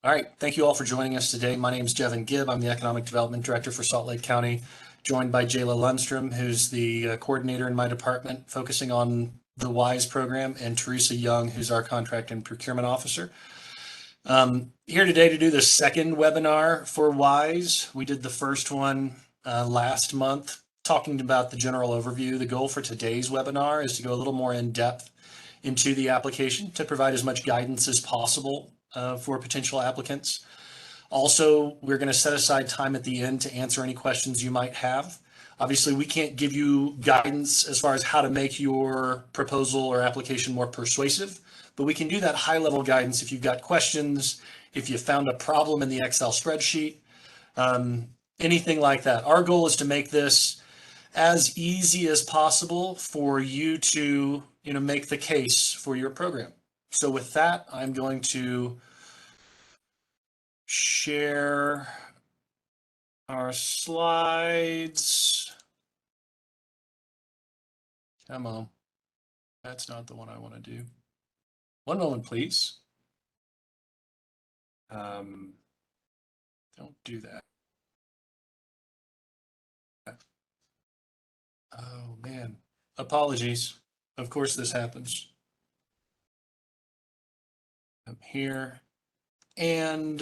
All right, thank you all for joining us today. My name is Jevin Gibb. I'm the Economic Development Director for Salt Lake County, joined by Jayla Lundstrom, who's the coordinator in my department, focusing on the WISE program, and Teresa Young, who's our Contract and Procurement Officer. Here today to do the second webinar for WISE. We did the first one last month, talking about the general overview. The goal for today's webinar is to go a little more in depth into the application to provide as much guidance as possible for potential applicants. Also, we're going to set aside time at the end to answer any questions you might have. Obviously, we can't give you guidance as far as how to make your proposal or application more persuasive, but we can do that high-level guidance if you've got questions, if you found a problem in the Excel spreadsheet, anything like that. Our goal is to make this as easy as possible for you to make the case for your program. So with that, I'm going to share our slides. Come on. That's not the one I want to do. One moment, please. Don't do that. Oh, man. Apologies. Of course this happens. I'm here. And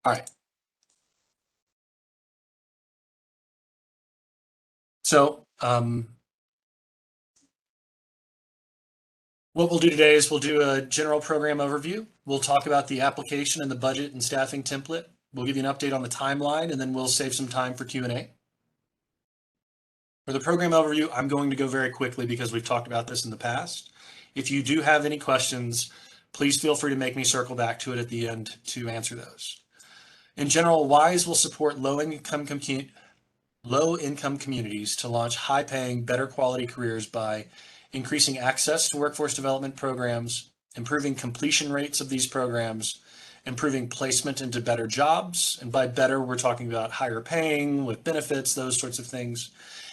all right. So what we'll do today is we'll do a general program overview. We'll talk about the application and the budget and staffing template. We'll give you an update on the timeline, and then we'll save some time for Q&A. For the program overview, I'm going to go very quickly because we've talked about this in the past. If you do have any questions, please feel free to make me circle back to it at the end to answer those. In general, WISE will support low-income communities to launch high-paying, better quality careers by increasing access to workforce development programs, improving completion rates of these programs, improving placement into better jobs. And by better, we're talking about higher paying with benefits, those sorts of things,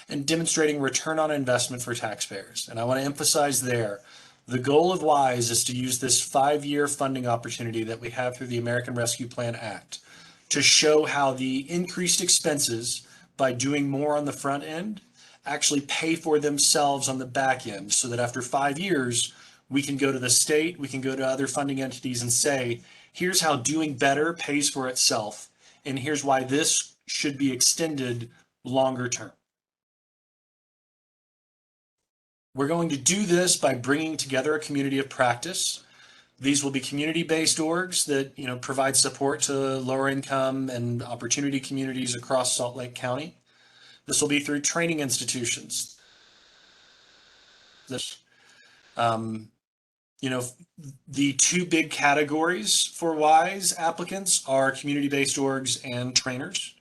and demonstrating return on investment for taxpayers. And I want to emphasize there, the goal of WISE is to use this 5-year funding opportunity that we have through the American Rescue Plan Act to show how the increased expenses by doing more on the front end actually pay for themselves on the back end, so that after 5 years, we can go to the state, we can go to other funding entities and say, here's how doing better pays for itself, and here's why this should be extended longer term. We're going to do this by bringing together a community of practice. These will be community-based orgs that provide support to lower income and opportunity communities across Salt Lake County. This will be through training institutions. The two big categories for WISE applicants are community-based orgs and trainers.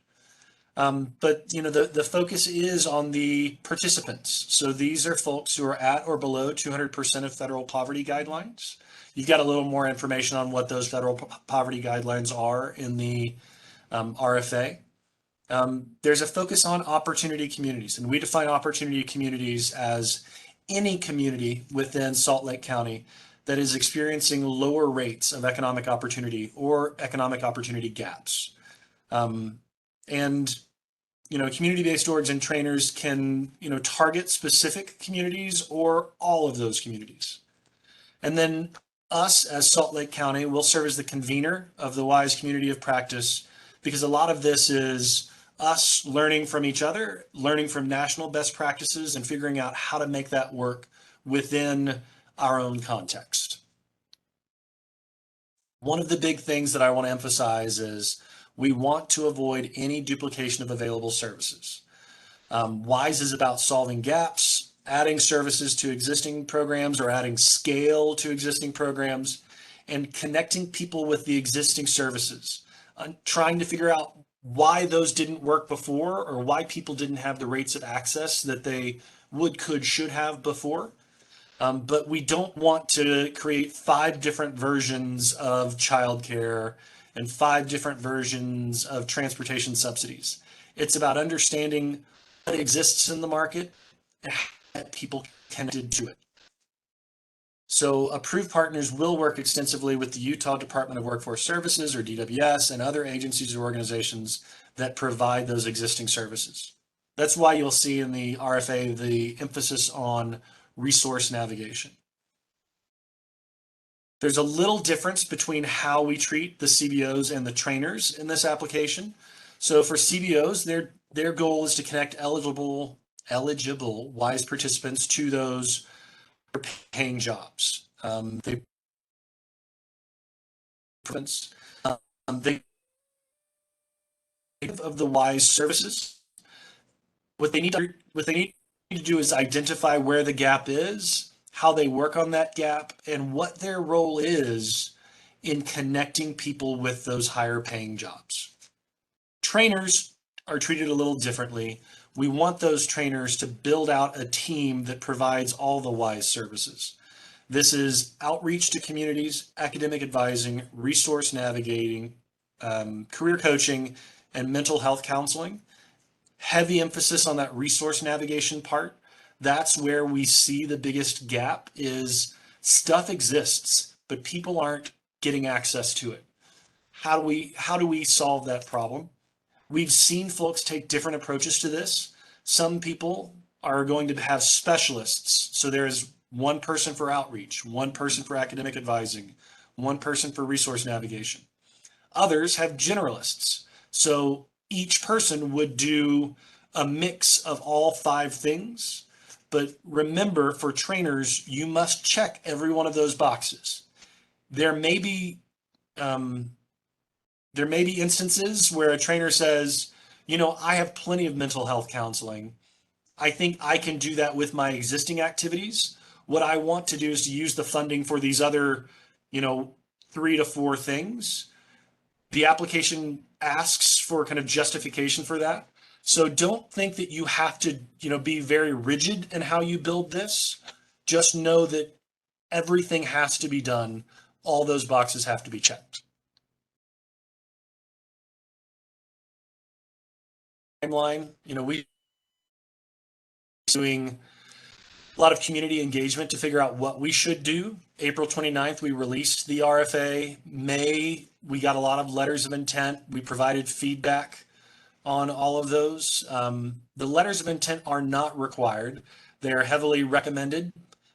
But the focus is on the participants. So these are folks who are at or below 200% of federal poverty guidelines. You've got a little more information on what those federal poverty guidelines are in the RFA. There's a focus on opportunity communities, and we define opportunity communities as any community within Salt Lake County that is experiencing lower rates of economic opportunity or economic opportunity gaps. Community-based orgs and trainers can, target specific communities or all of those communities. And then us as Salt Lake County will serve as the convener of the WISE community of practice, because a lot of this is us learning from each other, learning from national best practices, and figuring out how to make that work within our own context. One of the big things that I want to emphasize is we want to avoid any duplication of available services. WISE is about solving gaps, adding services to existing programs or adding scale to existing programs, and connecting people with the existing services, trying to figure out why those didn't work before or why people didn't have the rates of access that they would, could, should have before. But we don't want to create 5 different versions of childcare and 5 different versions of transportation subsidies. It's about understanding what exists in the market and how people connected to it. So approved partners will work extensively with the Utah Department of Workforce Services, or DWS, and other agencies or organizations that provide those existing services. That's why you'll see in the RFA the emphasis on resource navigation. There's a little difference between how we treat the CBOs and the trainers in this application. So for CBOs, their goal is to connect eligible WISE participants to those paying jobs. They of the WISE services. What they need to do is identify where the gap is, how they work on that gap, and what their role is in connecting people with those higher paying jobs. Trainers are treated a little differently. We want those trainers to build out a team that provides all the WISE services. This is outreach to communities, academic advising, resource navigating, career coaching, and mental health counseling. Heavy emphasis on that resource navigation part. That's where we see the biggest gap is stuff exists, but people aren't getting access to it. How do we solve that problem? We've seen folks take different approaches to this. Some people are going to have specialists. So there's one person for outreach, one person for academic advising, one person for resource navigation. Others have generalists. So each person would do a mix of all 5 things. But remember, for trainers, you must check every one of those boxes. There may be instances where a trainer says, I have plenty of mental health counseling. I think I can do that with my existing activities. What I want to do is to use the funding for these other, 3 to 4 things. The application asks for kind of justification for that. So don't think that you have to, be very rigid in how you build this. Just know that everything has to be done. All those boxes have to be checked. Timeline, we doing a lot of community engagement to figure out what we should do. April 29th, we released the RFA. May, we got a lot of letters of intent. We provided feedback on all of those. The letters of intent are not required. They are heavily recommended.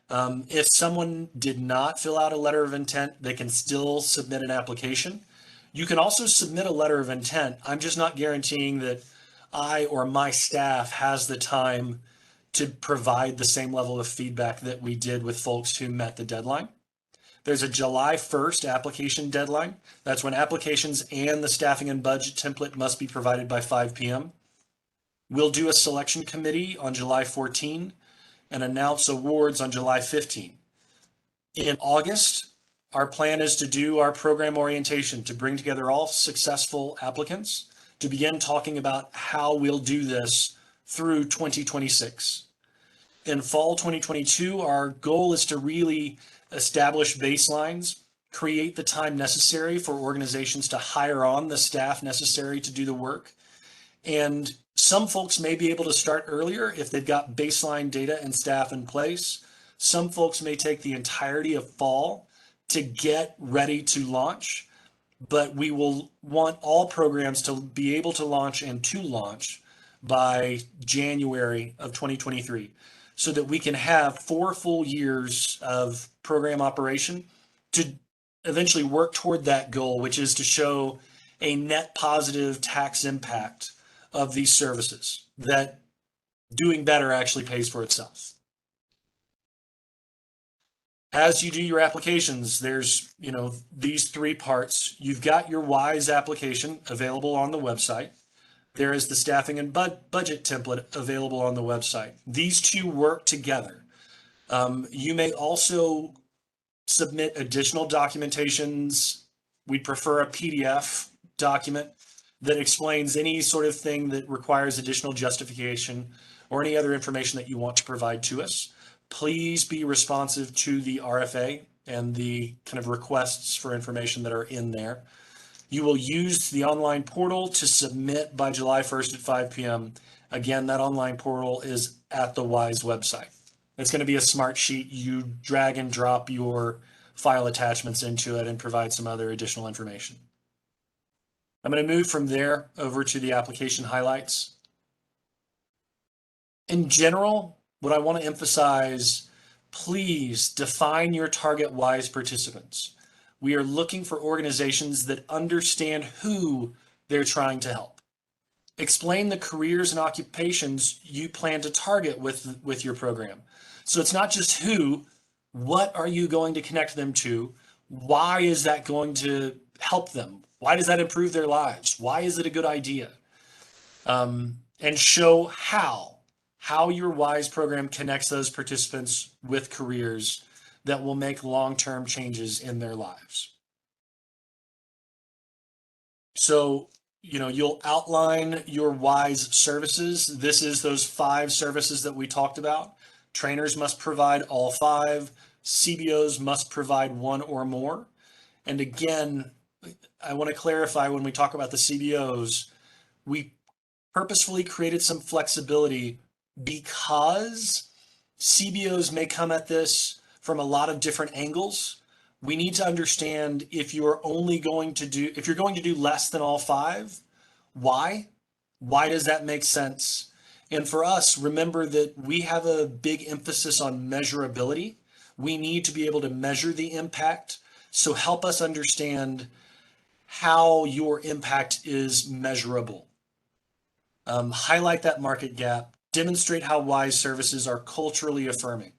If someone did not fill out a letter of intent, they can still submit an application. You can also submit a letter of intent. I'm just not guaranteeing that I or my staff has the time to provide the same level of feedback that we did with folks who met the deadline. There's a July 1st application deadline. That's when applications and the staffing and budget template must be provided by 5 p.m. We'll do a selection committee on July 14 and announce awards on July 15. In August, our plan is to do our program orientation to bring together all successful applicants to begin talking about how we'll do this through 2026. In fall 2022, our goal is to really establish baselines, create the time necessary for organizations to hire on the staff necessary to do the work. And some folks may be able to start earlier if they've got baseline data and staff in place. Some folks may take the entirety of fall to get ready to launch, but we will want all programs to be able to launch and to launch by January of 2023 so that we can have 4 full years of program operation to eventually work toward that goal, which is to show a net positive tax impact of these services, that doing better actually pays for itself. As you do your applications, there's, these 3 parts. You've got your WISE application available on the website. There is the staffing and budget template available on the website. These 2 work together. You may also submit additional documentations. We'd prefer a PDF document that explains any sort of thing that requires additional justification or any other information that you want to provide to us. Please be responsive to the RFA and the kind of requests for information that are in there. You will use the online portal to submit by July 1st at 5 p.m. Again, that online portal is at the WISE website. It's going to be a smart sheet. You drag and drop your file attachments into it and provide some other additional information. I'm going to move from there over to the application highlights. In general, what I want to emphasize, please define your target WISE participants. We are looking for organizations that understand who they're trying to help. Explain the careers and occupations you plan to target with your program. So it's not just who, what are you going to connect them to? Why is that going to help them? Why does that improve their lives? Why is it a good idea? And show how your WISE program connects those participants with careers that will make long-term changes in their lives. So, you'll outline your WISE services. This is those 5 services that we talked about. Trainers must provide all 5. CBOs must provide 1 or more. And again, I want to clarify, when we talk about the CBOs, we purposefully created some flexibility because CBOs may come at this from a lot of different angles. We need to understand if you're going to do less than all 5, why? Why does that make sense? And for us, remember that we have a big emphasis on measurability. We need to be able to measure the impact. So help us understand how your impact is measurable. Highlight that market gap, demonstrate how WISE services are culturally affirming.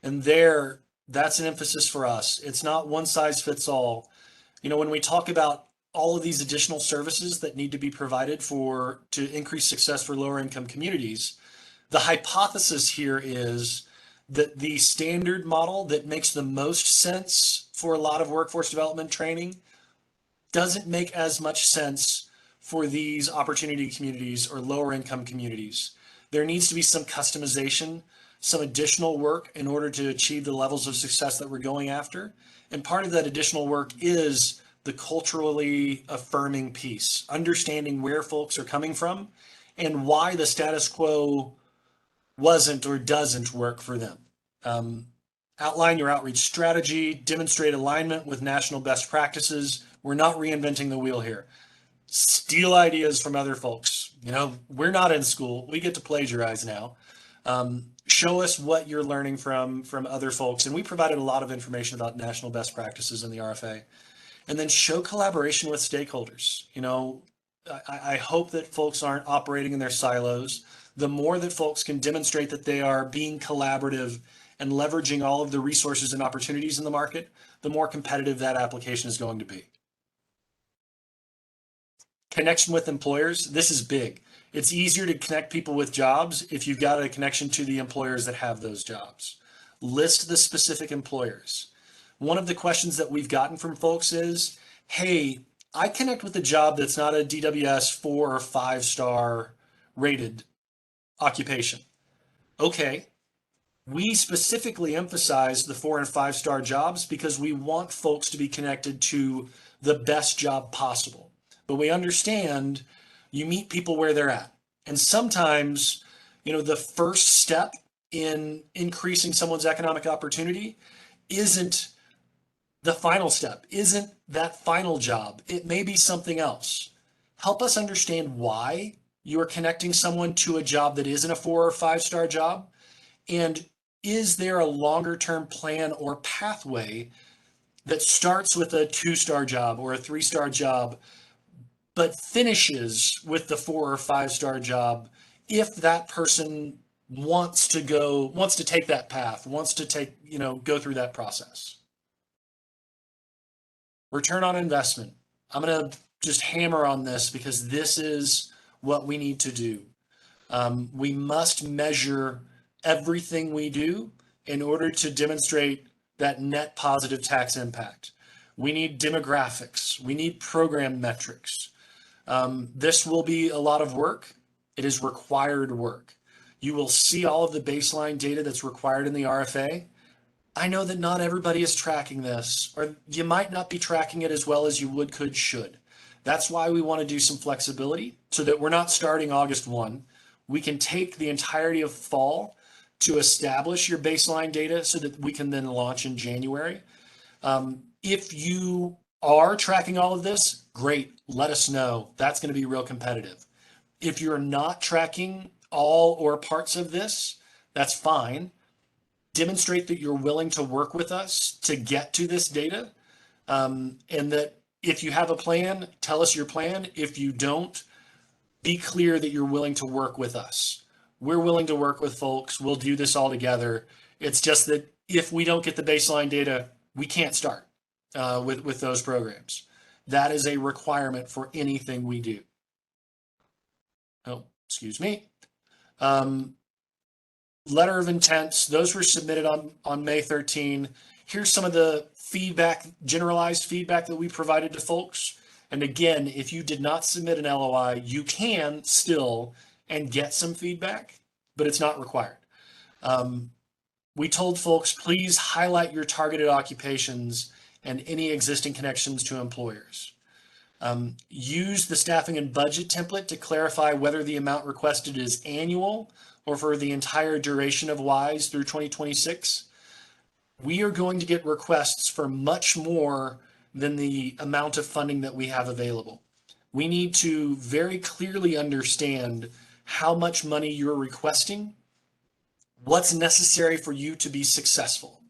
And that's an emphasis for us. It's not one size fits all. When we talk about all of these additional services that need to be provided to increase success for lower income communities, the hypothesis here is that the standard model that makes the most sense for a lot of workforce development training doesn't make as much sense for these opportunity communities or lower income communities. There needs to be some customization, some additional work in order to achieve the levels of success that we're going after. And part of that additional work is the culturally affirming piece, understanding where folks are coming from and why the status quo wasn't or doesn't work for them. Outline your outreach strategy, demonstrate alignment with national best practices. We're not reinventing the wheel here. Steal ideas from other folks. We're not in school. We get to plagiarize now. Show us what you're learning from other folks. And we provided a lot of information about national best practices in the RFA. And then show collaboration with stakeholders. I hope that folks aren't operating in their silos. The more that folks can demonstrate that they are being collaborative and leveraging all of the resources and opportunities in the market, the more competitive that application is going to be. Connection with employers. This is big. It's easier to connect people with jobs if you've got a connection to the employers that have those jobs. List the specific employers. One of the questions that we've gotten from folks is, hey, I connect with a job that's not a DWS 4 or 5-star rated occupation. Okay. We specifically emphasize the 4 and 5-star jobs because we want folks to be connected to the best job possible. But we understand you meet people where they're at. And sometimes, the first step in increasing someone's economic opportunity isn't the final step, isn't that final job. It may be something else. Help us understand why you are connecting someone to a job that isn't a 4 or 5-star job. And is there a longer term plan or pathway that starts with a 2-star job or a 3-star job, but finishes with the 4 or 5-star job if that person wants to take that path, wants to go through that process. Return on investment. I'm going to just hammer on this because this is what we need to do. We must measure everything we do in order to demonstrate that net positive tax impact. We need demographics. We need program metrics. This will be a lot of work. It is required work. You will see all of the baseline data that's required in the RFA. I know that not everybody is tracking this, or you might not be tracking it as well as you would, could, should. That's why we want to do some flexibility so that we're not starting August 1. We can take the entirety of fall to establish your baseline data so that we can then launch in January. If you are tracking all of this, great, let us know. That's going to be real competitive. If you're not tracking all or parts of this, that's fine. Demonstrate that you're willing to work with us to get to this data, and that if you have a plan, tell us your plan. If you don't, be clear that you're willing to work with us. We're willing to work with folks. We'll do this all together. It's just that if we don't get the baseline data, we can't start with those programs. That is a requirement for anything we do. Oh, excuse me. Letter of intents, those were submitted on May 13. Here's some of the feedback, generalized feedback that we provided to folks. And again, if you did not submit an LOI, you can still and get some feedback, but it's not required. We told folks, please highlight your targeted occupations and any existing connections to employers. Use the staffing and budget template to clarify whether the amount requested is annual or for the entire duration of WISE through 2026. We are going to get requests for much more than the amount of funding that we have available. We need to very clearly understand how much money you're requesting, what's necessary for you to be successful.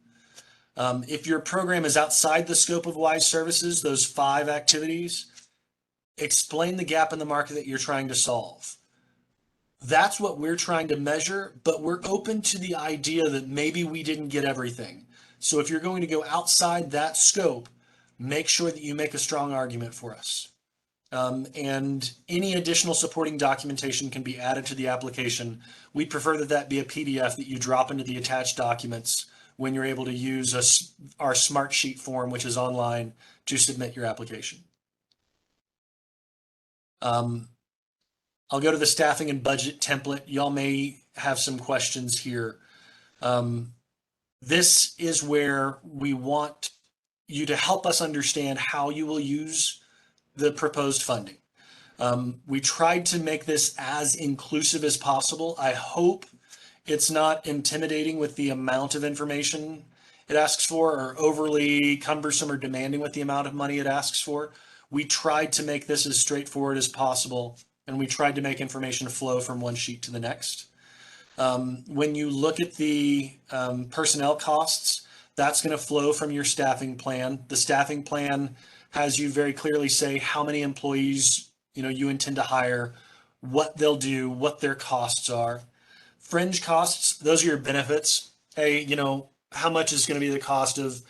If your program is outside the scope of WISE services, those 5 activities, explain the gap in the market that you're trying to solve. That's what we're trying to measure, but we're open to the idea that maybe we didn't get everything. So if you're going to go outside that scope, make sure that you make a strong argument for us. And any additional supporting documentation can be added to the application. We prefer that that be a PDF that you drop into the attached documents when you're able to use our Smartsheet form, which is online, to submit your application. I'll go to the staffing and budget template. Y'all may have some questions here. This is where we want you to help us understand how you will use the proposed funding. We tried to make this as inclusive as possible. I hope it's not intimidating with the amount of information it asks for, or overly cumbersome or demanding with the amount of money it asks for. We tried to make this as straightforward as possible, and we tried to make information flow from one sheet to the next. When you look at the personnel costs, that's going to flow from your staffing plan. The staffing plan has you very clearly say how many employees you intend to hire, what they'll do, what their costs are. Fringe costs, those are your benefits. Hey, how much is going to be the cost of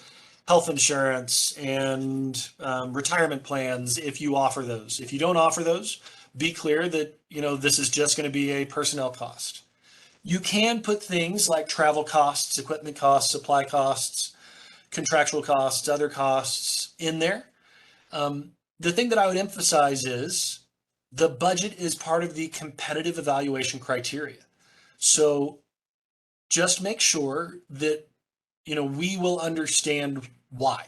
health insurance and retirement plans if you offer those. If you don't offer those, be clear that this is just going to be a personnel cost. You can put things like travel costs, equipment costs, supply costs, contractual costs, other costs in there. The thing that I would emphasize is the budget is part of the competitive evaluation criteria. So just make sure that we will understand why.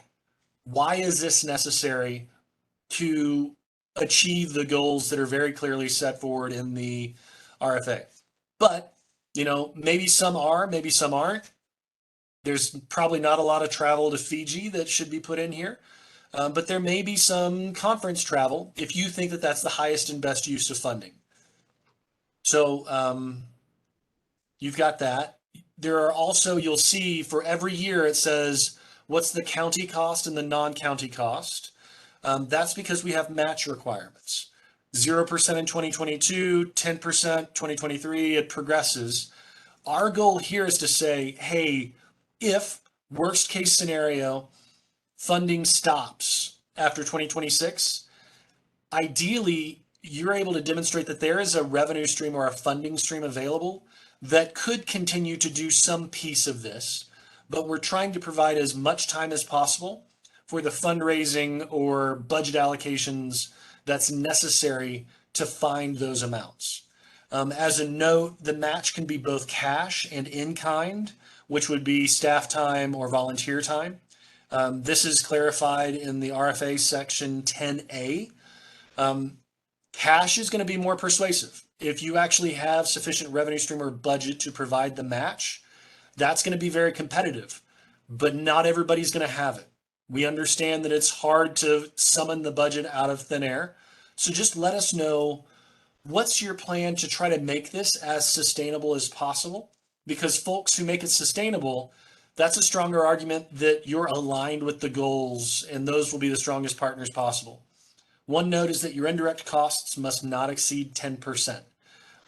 Why is this necessary to achieve the goals that are very clearly set forward in the RFA? But, maybe some are, maybe some aren't. There's probably not a lot of travel to Fiji that should be put in here. But there may be some conference travel if you think that that's the highest and best use of funding. So you've got that. There are also, you'll see for every year it says, what's the county cost and the non-county cost? That's because we have match requirements. 0% in 2022, 10% 2023, it progresses. Our goal here is to say, hey, if worst case scenario, funding stops after 2026, ideally, you're able to demonstrate that there is a revenue stream or a funding stream available that could continue to do some piece of this, but we're trying to provide as much time as possible for the fundraising or budget allocations that's necessary to find those amounts. As a note, the match can be both cash and in kind, which would be staff time or volunteer time. This is clarified in the RFA section 10A. Cash is going to be more persuasive. if you actually have sufficient revenue stream or budget to provide the match, that's going to be very competitive, but not everybody's going to have it. We understand that it's hard to summon the budget out of thin air. So just let us know, what's your plan to try to make this as sustainable as possible? Because folks who make it sustainable, that's a stronger argument that you're aligned with the goals, and those will be the strongest partners possible. One note is that your indirect costs must not exceed 10%.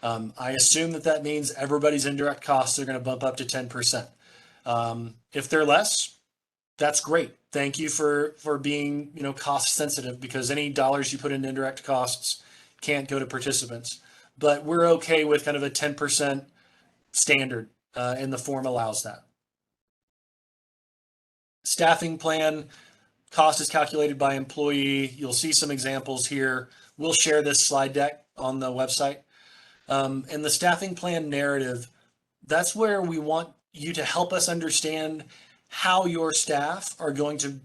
I assume that that means everybody's indirect costs are going to bump up to 10%. If they're less, that's great. Thank you for being, cost sensitive, because any dollars you put in indirect costs can't go to participants. But we're okay with kind of a 10% standard, and the form allows that. Staffing plan, cost is calculated by employee. You'll see some examples here. We'll share this slide deck on the website. And the staffing plan narrative, that's where we want you to help us understand how your staff are going to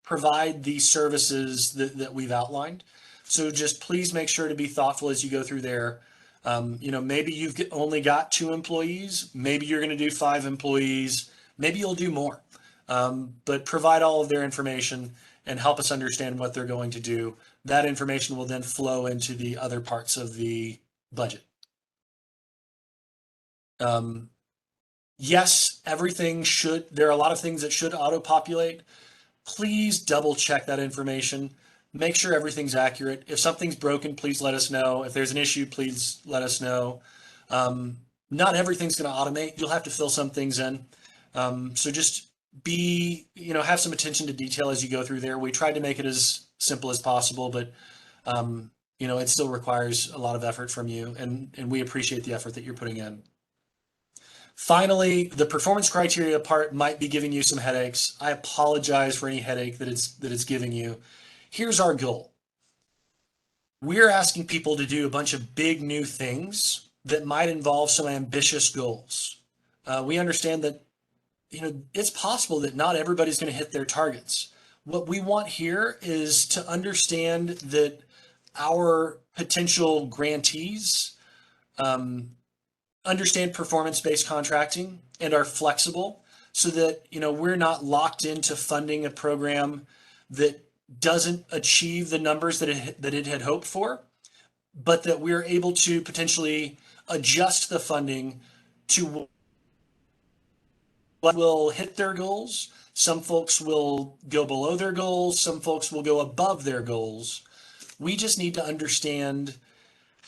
provide these services that we've outlined. So just please make sure to be thoughtful as you go through there. Maybe you've only got 2 employees, maybe you're going to do 5 employees, maybe you'll do more. But provide all of their information and help us understand what they're going to do. That information will then flow into the other parts of the budget. Yes, there are a lot of things that should auto-populate. Please double check that information. Make sure everything's accurate. If something's broken, please let us know. If there's an issue, please let us know. Not everything's going to automate. You'll have to fill some things in. So just have some attention to detail as you go through there. We tried to make it as simple as possible, but it still requires a lot of effort from you, and we appreciate the effort that you're putting in. Finally, the performance criteria part might be giving you some headaches. I apologize for any headache that it's giving you. Here's our goal. We're asking people to do a bunch of big new things that might involve some ambitious goals. We understand that it's possible that not everybody's going to hit their targets. What we want here is to understand that our potential grantees understand performance-based contracting and are flexible, so that we're not locked into funding a program that doesn't achieve the numbers that it had hoped for, but that we're able to potentially adjust the funding to what will hit their goals. Some folks will go below their goals. Some folks will go above their goals. We just need to understand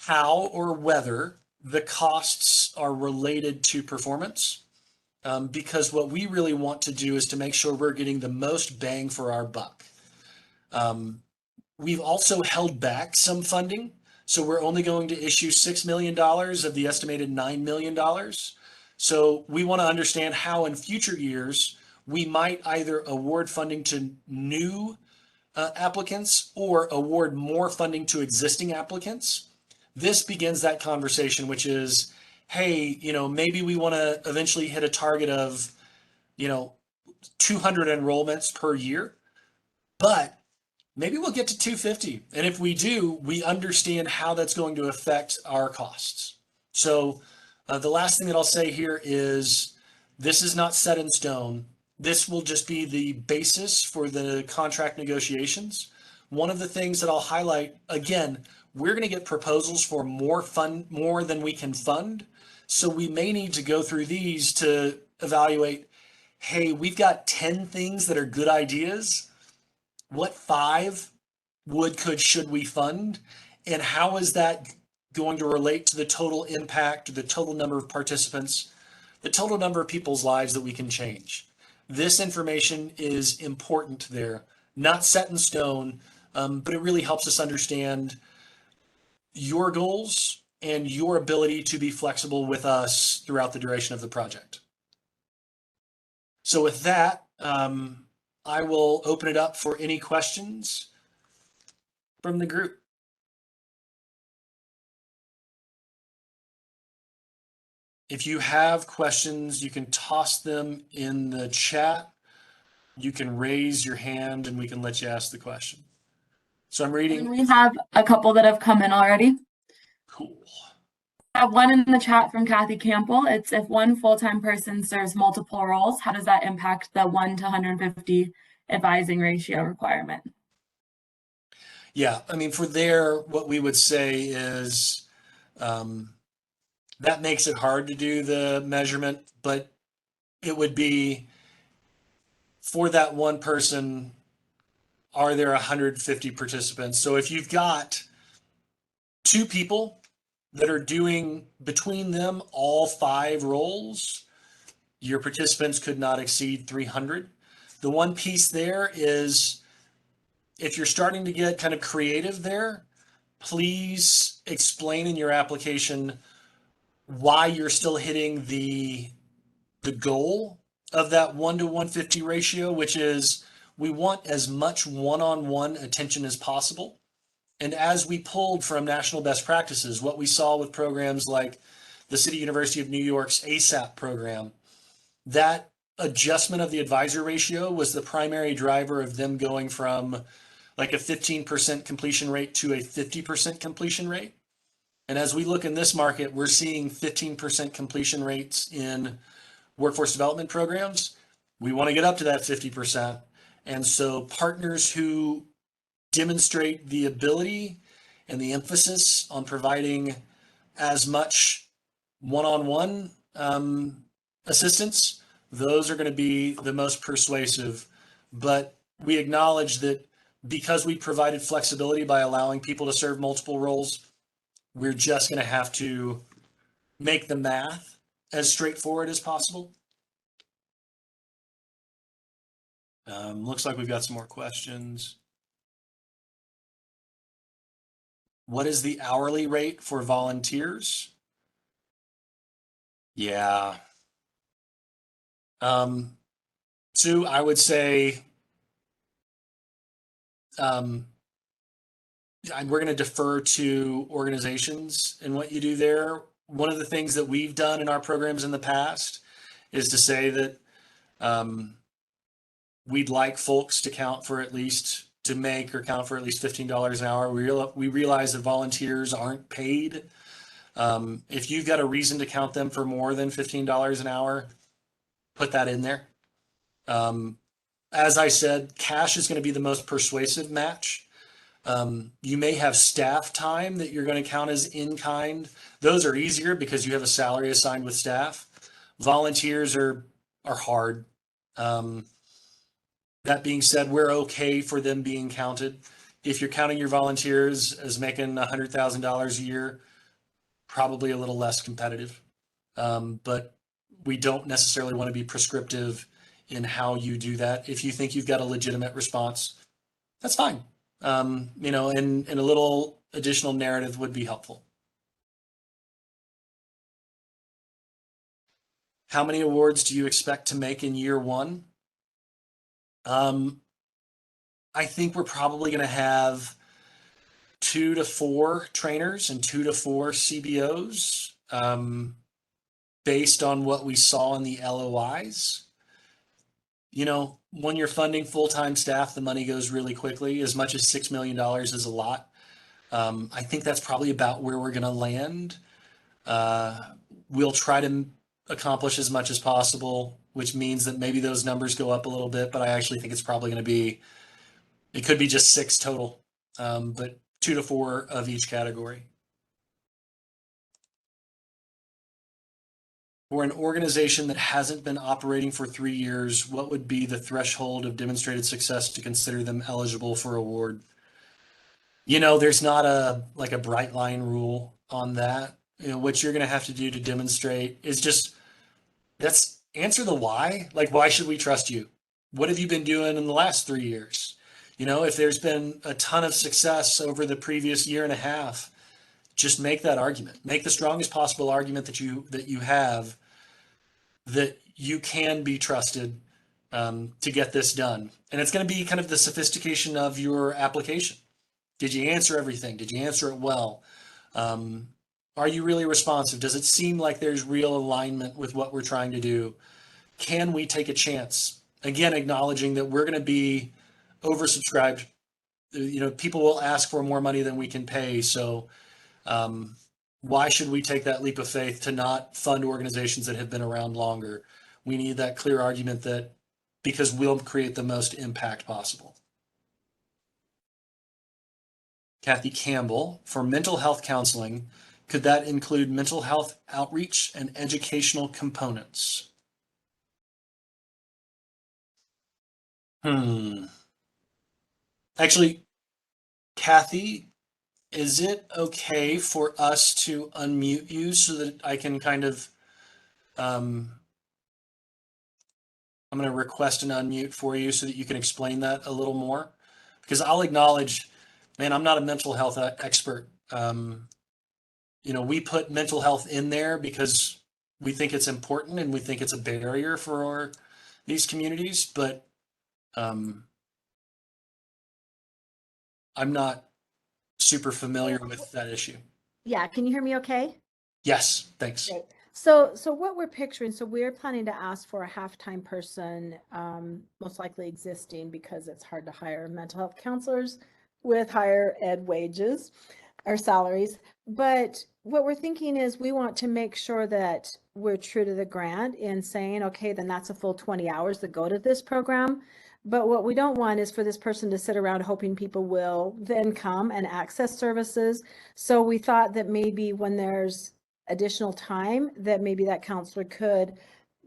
how or whether the costs are related to performance, because what we really want to do is to make sure we're getting the most bang for our buck. We've also held back some funding, so we're only going to issue $6 million of the estimated $9 million. So we want to understand how in future years we might either award funding to new applicants or award more funding to existing applicants. This begins that conversation, which is, hey, maybe we want to eventually hit a target of, 200 enrollments per year, but maybe we'll get to 250. And if we do, we understand how that's going to affect our costs. So the last thing that I'll say here is, this is not set in stone. This will just be the basis for the contract negotiations. One of the things that I'll highlight, again, we're going to get proposals for more than we can fund. So we may need to go through these to evaluate, hey, we've got 10 things that are good ideas. What 5 should we fund? And how is that going to relate to the total impact, the total number of participants, the total number of people's lives that we can change? This information is important there, not set in stone, but it really helps us understand your goals and your ability to be flexible with us throughout the duration of the project. So with that, I will open it up for any questions from the group. If you have questions, you can toss them in the chat. You can raise your hand and we can let you ask the question. So I'm reading. We have a couple that have come in already. Cool. I have one in the chat from Kathy Campbell. It's if one full-time person serves multiple roles, how does that impact the 1 to 150 advising ratio requirement? Yeah, I mean, for there, what we would say is that makes it hard to do the measurement, but it would be for that one person, are there 150 participants? So if you've got two people that are doing between them all five roles, your participants could not exceed 300. The one piece there is if you're starting to get kind of creative there, please explain in your application why you're still hitting the goal of that 1 to 150 ratio, which is we want as much one-on-one attention as possible. And as we pulled from national best practices, what we saw with programs like the City University of New York's ASAP program, that adjustment of the advisor ratio was the primary driver of them going from like a 15% completion rate to a 50% completion rate. And as we look in this market, we're seeing 15% completion rates in workforce development programs. We want to get up to that 50%. And so partners who demonstrate the ability and the emphasis on providing as much one-on-one assistance, those are going to be the most persuasive. But we acknowledge that because we provided flexibility by allowing people to serve multiple roles, we're just going to have to make the math as straightforward as possible. Looks like we've got some more questions. What is the hourly rate for volunteers? Yeah. Sue, I would say we're going to defer to organizations and what you do there. One of the things that we've done in our programs in the past is to say that we'd like folks to count for at least to make or count for at least $15 an hour. We realize that volunteers aren't paid. If you've got a reason to count them for more than $15 an hour, put that in there. As I said, cash is going to be the most persuasive match. You may have staff time that you're going to count as in kind. Those are easier because you have a salary assigned with staff. Volunteers are hard. That being said, we're okay for them being counted. If you're counting your volunteers as making $100,000 a year, probably a little less competitive. But we don't necessarily want to be prescriptive in how you do that. If you think you've got a legitimate response, that's fine. And a little additional narrative would be helpful. How many awards do you expect to make in year one? I think we're probably going to have 2 to 4 trainers and 2 to 4 CBOs based on what we saw in the LOIs. When you're funding full-time staff, the money goes really quickly. As much as $6 million is a lot. I think that's probably about where we're going to land. We'll try to accomplish as much as possible, which means that maybe those numbers go up a little bit, but I actually think it's probably going to be, it could be just 6 total, but 2 to 4 of each category. For an organization that hasn't been operating for 3 years, what would be the threshold of demonstrated success to consider them eligible for award? There's not a bright line rule on that. What you're going to have to do to demonstrate is just let's answer the why. Like, why should we trust you? What have you been doing in the last 3 years? If there's been a ton of success over the previous year and a half, just make that argument. Make the strongest possible argument that you have that you can be trusted to get this done. And it's going to be kind of the sophistication of your application. Did you answer everything? Did you answer it well? Are you really responsive? Does it seem like there's real alignment with what we're trying to do? Can we take a chance? Again, acknowledging that we're going to be oversubscribed. People will ask for more money than we can pay. So why should we take that leap of faith to not fund organizations that have been around longer? We need that clear argument that because we'll create the most impact possible. Kathy Campbell, for mental health counseling, could that include mental health outreach and educational components? Actually, Kathy, is it okay for us to unmute you so that I can kind of, I'm going to request an unmute for you so that you can explain that a little more? Because I'll acknowledge, man, I'm not a mental health expert. We put mental health in there because we think it's important and we think it's a barrier for these communities, but I'm not super familiar with that issue. Yeah, can you hear me okay? Yes, thanks. Great. So what we're picturing, so we're planning to ask for a half-time person, most likely existing because it's hard to hire mental health counselors with higher ed wages or salaries. But what we're thinking is we want to make sure that we're true to the grant in saying, okay, then that's a full 20 hours that go to this program. But what we don't want is for this person to sit around hoping people will then come and access services. So we thought that maybe when there's additional time, that maybe that counselor could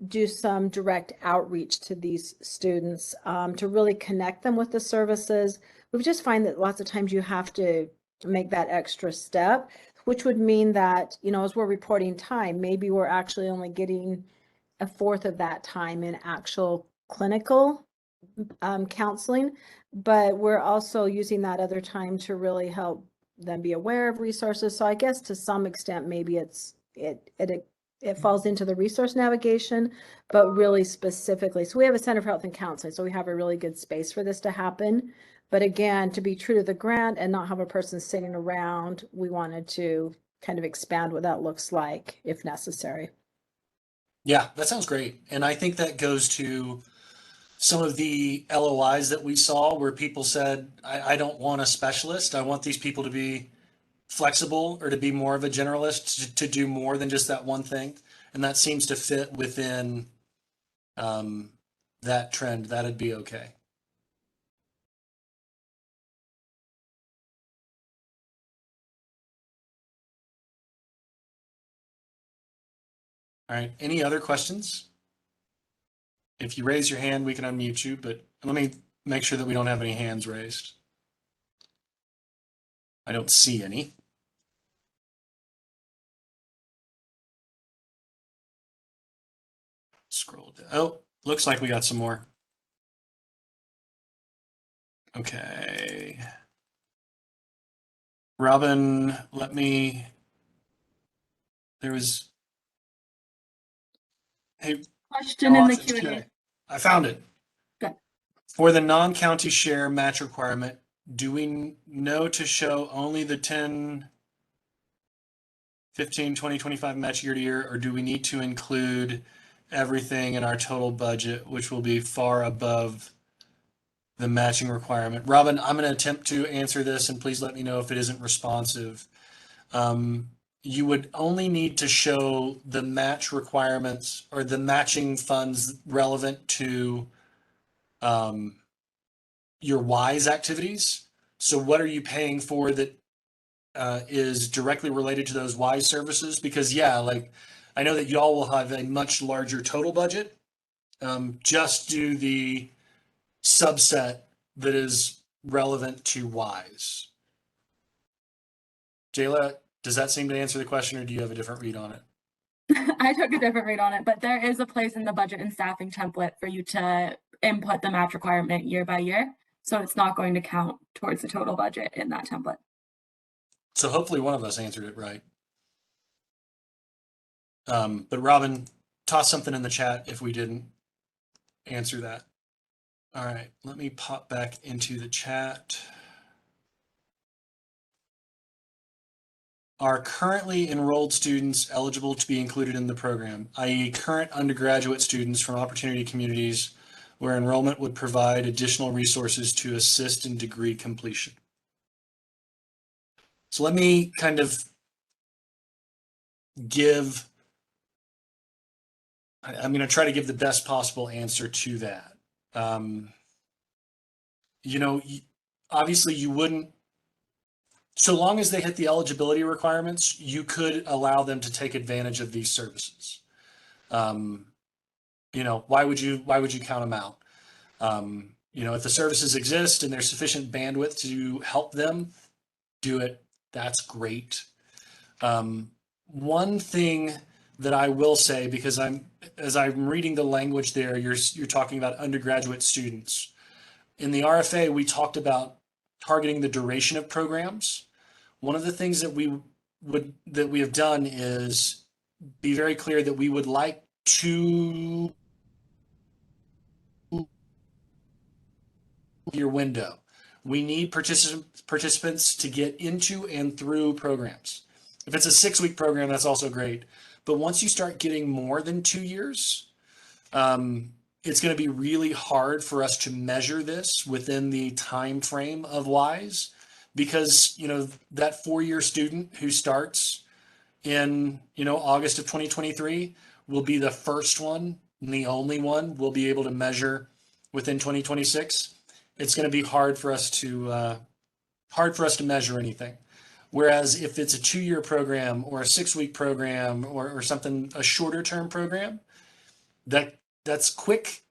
do some direct outreach to these students to really connect them with the services. We just find that lots of times you have to make that extra step, which would mean that, as we're reporting time, maybe we're actually only getting a fourth of that time in actual clinical counseling, but we're also using that other time to really help them be aware of resources. So I guess to some extent, maybe it falls into the resource navigation, but really specifically. So we have a Center for Health and Counseling, so we have a really good space for this to happen. But again, to be true to the grant and not have a person sitting around, we wanted to kind of expand what that looks like if necessary. Yeah, that sounds great. And I think that goes to some of the LOIs that we saw where people said, I don't want a specialist. I want these people to be flexible or to be more of a generalist to do more than just that one thing. And that seems to fit within that trend. That'd be okay. All right. Any other questions? If you raise your hand, we can unmute you, but let me make sure that we don't have any hands raised. I don't see any. Scroll down. Oh, looks like we got some more. Okay. Robin, there was, hey, Question in the Q&A. Q&A. I found it. Good. For the non-county share match requirement, do we know to show only the 10, 15, 20, 25 match year to year, or do we need to include everything in our total budget, which will be far above the matching requirement? Robin, I'm going to attempt to answer this, and please let me know if it isn't responsive. You would only need to show the match requirements or the matching funds relevant to your WISE activities. So what are you paying for that is directly related to those WISE services? Because yeah, like I know that y'all will have a much larger total budget. Just do the subset that is relevant to WISE. Jayla, does that seem to answer the question, or do you have a different read on it? I took a different read on it, but there is a place in the budget and staffing template for you to input the match requirement year by year. So it's not going to count towards the total budget in that template. So hopefully one of us answered it right. But Robin, toss something in the chat if we didn't answer that. All right, let me pop back into the chat. Are currently enrolled students eligible to be included in the program, i.e. current undergraduate students from opportunity communities where enrollment would provide additional resources to assist in degree completion? So let me kind of give, I'm going to try to give the best possible answer to that. You know, obviously you wouldn't, so long as they hit the eligibility requirements, you could allow them to take advantage of these services. You know, why would you count them out? You know, if the services exist and there's sufficient bandwidth to help them do it, that's great. One thing that I will say, because as I'm reading the language there, you're talking about undergraduate students. In the RFA, we talked about targeting the duration of programs. One of the things that we have done is be very clear that we would like to your window. We need participants to get into and through programs. If it's a 6-week program, that's also great. But once you start getting more than 2 years, it's going to be really hard for us to measure this within the time frame of WISE, because, you know, that 4-year student who starts in, you know, August of 2023 will be the first one and the only one we'll be able to measure within 2026. It's going to be hard for us to measure anything. Whereas if it's a 2-year program or a 6-week program or something, a shorter term program, that's quick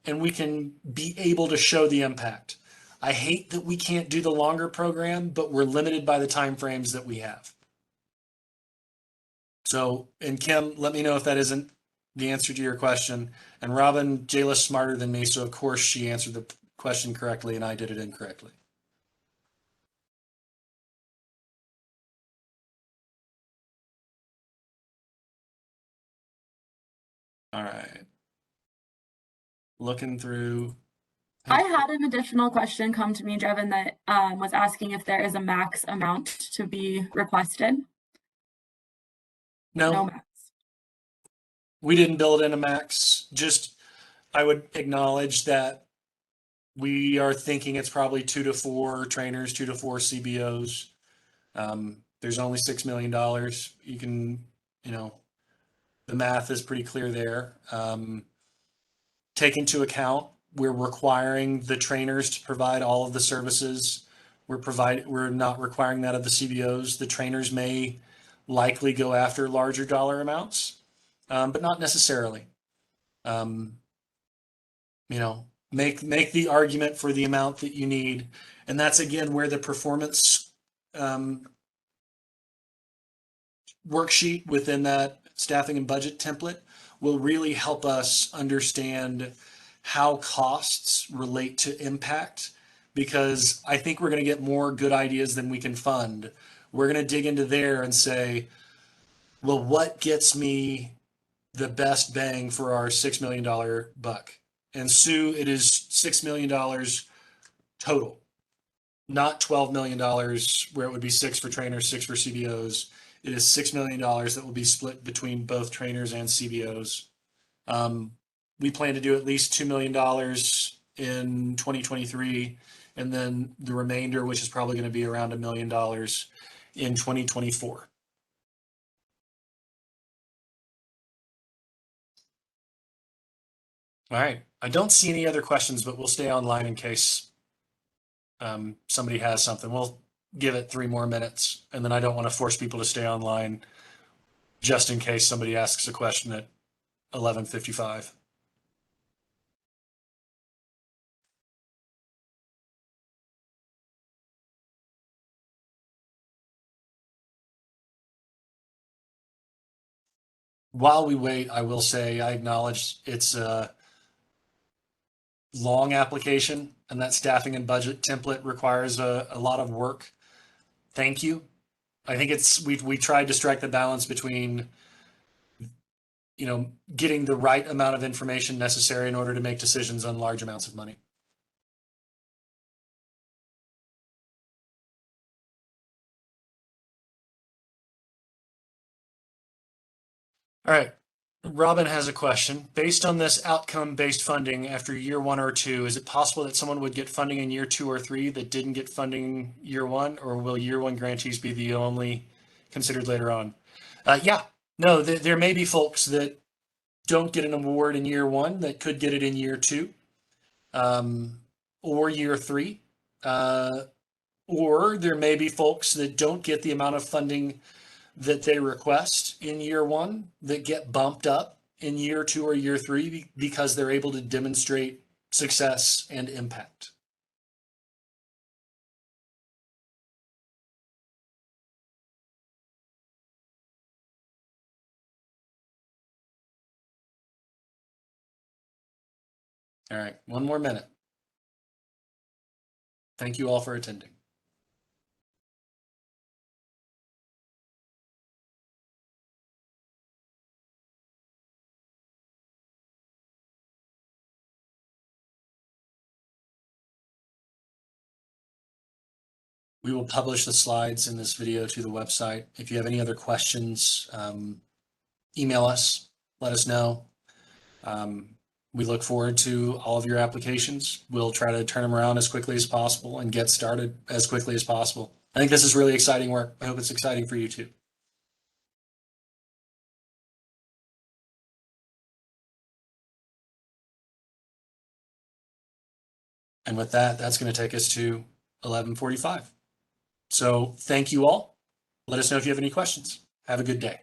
and we can be able to show the impact. I hate that we can't do the longer program, but we're limited by the time frames that we have. So, and Kim, let me know if that isn't the answer to your question. And Robin, Jayla's smarter than me, so of course she answered the question correctly and I did it incorrectly. All right. Looking through. I had an additional question come to me, Jevin, that was asking if there is a max amount to be requested. No max. We didn't build in a max. Just, I would acknowledge that we are thinking it's probably 2 to 4 trainers, 2 to 4 CBOs. There's only $6 million. You can, you know, the math is pretty clear there. Take into account, we're requiring the trainers to provide all of the services. We're not requiring that of the CBOs. The trainers may likely go after larger dollar amounts, but not necessarily. You know, make the argument for the amount that you need. And that's again where the performance worksheet within that staffing and budget template will really help us understand how costs relate to impact, because I think we're going to get more good ideas than we can fund. We're going to dig into there and say, well, what gets me the best bang for our $6 million buck? And Sue, it is $6 million total, not $12 million where it would be 6 for trainers, 6 for CBOs. It is $6 million that will be split between both trainers and CBOs. We plan to do at least $2 million in 2023, and then the remainder, which is probably going to be around $1 million in 2024. All right. I don't see any other questions, but we'll stay online in case somebody has something. We'll give it 3 more minutes, and then I don't want to force people to stay online just in case somebody asks a question at 11:55. While we wait, I will say I acknowledge it's a long application, and that staffing and budget template requires a lot of work. Thank you. I think we tried to strike the balance between, you know, getting the right amount of information necessary in order to make decisions on large amounts of money. All right. Robin has a question. Based on this outcome-based funding after year 1 or 2, is it possible that someone would get funding in year 2 or 3 that didn't get funding year 1, or will year 1 grantees be the only considered later on? Yeah, No, there may be folks that don't get an award in year one that could get it in year two, or year three. Or there may be folks that don't get the amount of funding that they request in year one that get bumped up in year two or year three because they're able to demonstrate success and impact. All right, one more minute. Thank you all for attending. We will publish the slides in this video to the website. If you have any other questions, email us, let us know. We look forward to all of your applications. We'll try to turn them around as quickly as possible and get started as quickly as possible. I think this is really exciting work. I hope it's exciting for you too. And with that, that's going to take us to 11:45. So thank you all. Let us know if you have any questions. Have a good day.